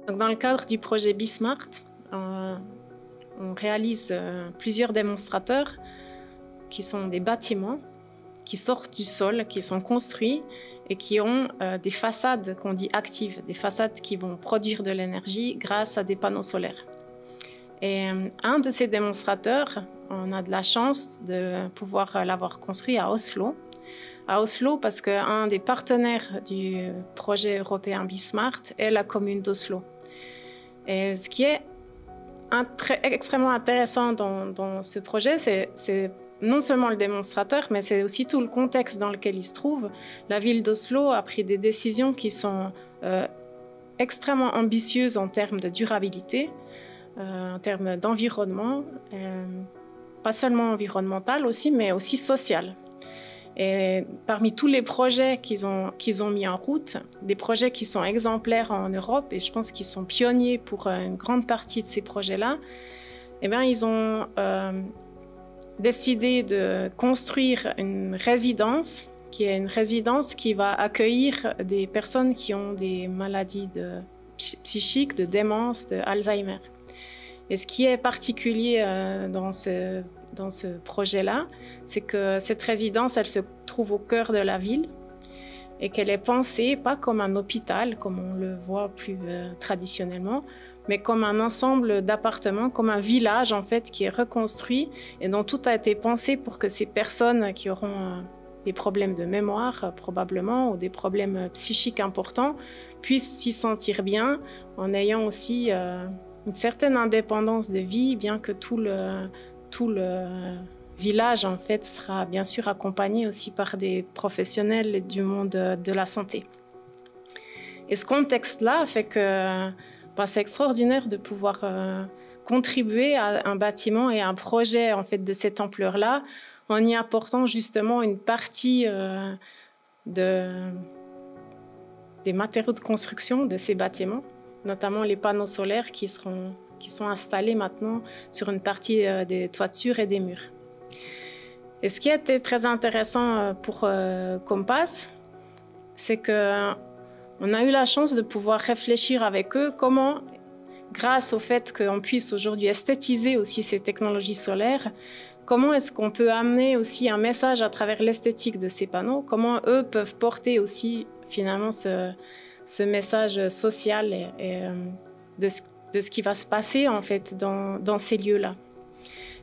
Donc, dans le cadre du projet BeSmart, on réalise plusieurs démonstrateurs qui sont des bâtiments qui sortent du sol, qui sont construits et qui ont des façades qu'on dit actives, des façades qui vont produire de l'énergie grâce à des panneaux solaires. Et un de ces démonstrateurs, on a de la chance de pouvoir l'avoir construit à Oslo. À Oslo parce qu'un des partenaires du projet européen BeSmart est la commune d'Oslo. Et ce qui est extrêmement intéressant dans ce projet, c'est non seulement le démonstrateur, mais c'est aussi tout le contexte dans lequel il se trouve. La ville d'Oslo a pris des décisions qui sont extrêmement ambitieuses en termes de durabilité, en termes d'environnement, pas seulement environnemental aussi, mais aussi social. Et parmi tous les projets qu'ils ont mis en route, des projets qui sont exemplaires en Europe, et je pense qu'ils sont pionniers pour une grande partie de ces projets-là, eh bien, ils ont décidé de construire une résidence qui va accueillir des personnes qui ont des maladies psychiques, de démence, d'Alzheimer. Et ce qui est particulier dans ce projet-là, c'est que cette résidence, elle se trouve au cœur de la ville et qu'elle est pensée pas comme un hôpital, comme on le voit plus traditionnellement, mais comme un ensemble d'appartements, comme un village en fait qui est reconstruit et dont tout a été pensé pour que ces personnes qui auront des problèmes de mémoire probablement ou des problèmes psychiques importants puissent s'y sentir bien en ayant aussi une certaine indépendance de vie, bien que tout le village en fait sera bien sûr accompagné aussi par des professionnels du monde de la santé. Et ce contexte-là fait que c'est extraordinaire de pouvoir contribuer à un bâtiment et à un projet en fait de cette ampleur-là en y apportant justement une partie des matériaux de construction de ces bâtiments, notamment les panneaux solaires qui sont installés maintenant sur une partie des toitures et des murs. Et ce qui a été très intéressant pour Compass, c'est qu'on a eu la chance de pouvoir réfléchir avec eux comment, grâce au fait qu'on puisse aujourd'hui esthétiser aussi ces technologies solaires, comment est-ce qu'on peut amener aussi un message à travers l'esthétique de ces panneaux, comment eux peuvent porter aussi finalement ce message social et de ce qui va se passer en fait dans ces lieux-là.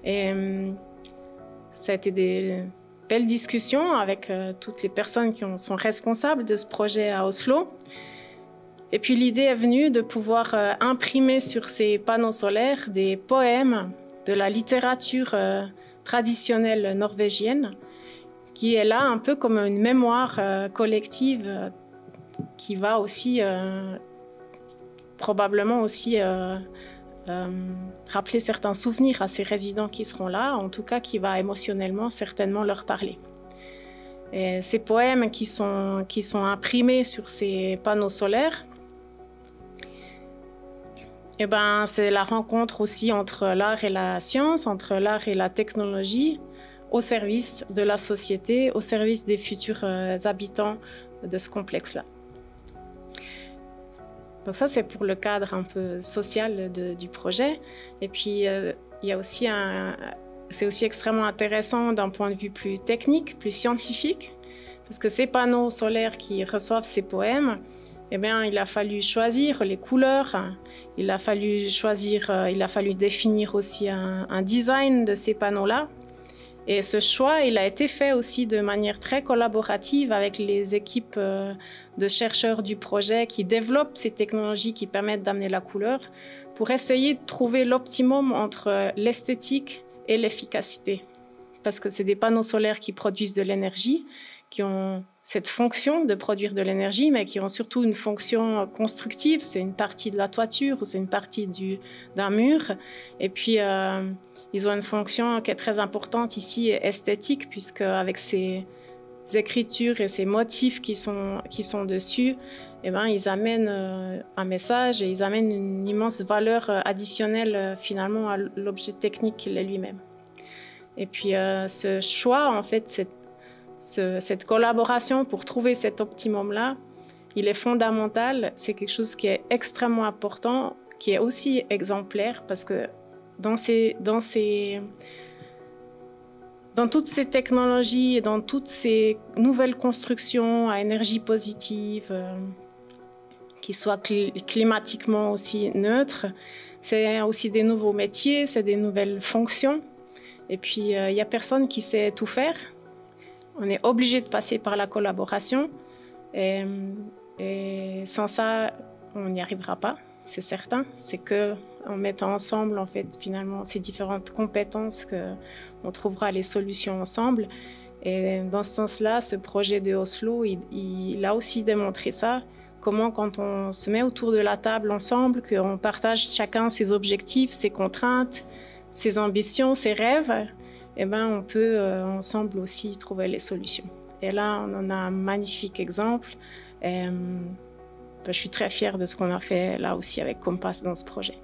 Et ça a été des belles discussions avec toutes les personnes qui sont responsables de ce projet à Oslo. Et puis l'idée est venue de pouvoir imprimer sur ces panneaux solaires des poèmes de la littérature traditionnelle norvégienne, qui est là un peu comme une mémoire collective qui va aussi probablement aussi rappeler certains souvenirs à ces résidents qui seront là, en tout cas qui va émotionnellement certainement leur parler. Et ces poèmes qui sont imprimés sur ces panneaux solaires, eh ben, c'est la rencontre aussi entre l'art et la science, entre l'art et la technologie, au service de la société, au service des futurs habitants de ce complexe-là. Donc ça, c'est pour le cadre un peu social du projet. Et puis, il y a aussi c'est aussi extrêmement intéressant d'un point de vue plus technique, plus scientifique, parce que ces panneaux solaires qui reçoivent ces poèmes, eh bien, il a fallu choisir les couleurs, il a fallu définir aussi un design de ces panneaux-là. Et ce choix, il a été fait aussi de manière très collaborative avec les équipes de chercheurs du projet qui développent ces technologies qui permettent d'amener la couleur pour essayer de trouver l'optimum entre l'esthétique et l'efficacité. Parce que c'est des panneaux solaires qui produisent de l'énergie, qui ont cette fonction de produire de l'énergie, mais qui ont surtout une fonction constructive. C'est une partie de la toiture ou c'est une partie d'un mur. Et puis, ils ont une fonction qui est très importante ici, esthétique, puisque avec ces écritures et ces motifs qui sont dessus, eh ben, ils amènent un message et ils amènent une immense valeur additionnelle finalement à l'objet technique qu'il est lui-même. Et puis ce choix, en fait, cette collaboration pour trouver cet optimum-là, il est fondamental, c'est quelque chose qui est extrêmement important, qui est aussi exemplaire, parce que dans toutes ces technologies et dans toutes ces nouvelles constructions à énergie positive, qui soient climatiquement aussi neutres, c'est aussi des nouveaux métiers, c'est des nouvelles fonctions. Et puis, il n'y a personne qui sait tout faire. On est obligé de passer par la collaboration. Et sans ça, on n'y arrivera pas, c'est certain. C'est qu'en mettant ensemble, en fait, finalement, ces différentes compétences qu'on trouvera les solutions ensemble. Et dans ce sens-là, ce projet de Oslo, il a aussi démontré ça. Comment, quand on se met autour de la table ensemble, qu'on partage chacun ses objectifs, ses contraintes, ses ambitions, ses rêves, eh ben, on peut ensemble aussi trouver les solutions. Et là, on en a un magnifique exemple. Et, je suis très fière de ce qu'on a fait là aussi avec Compass dans ce projet.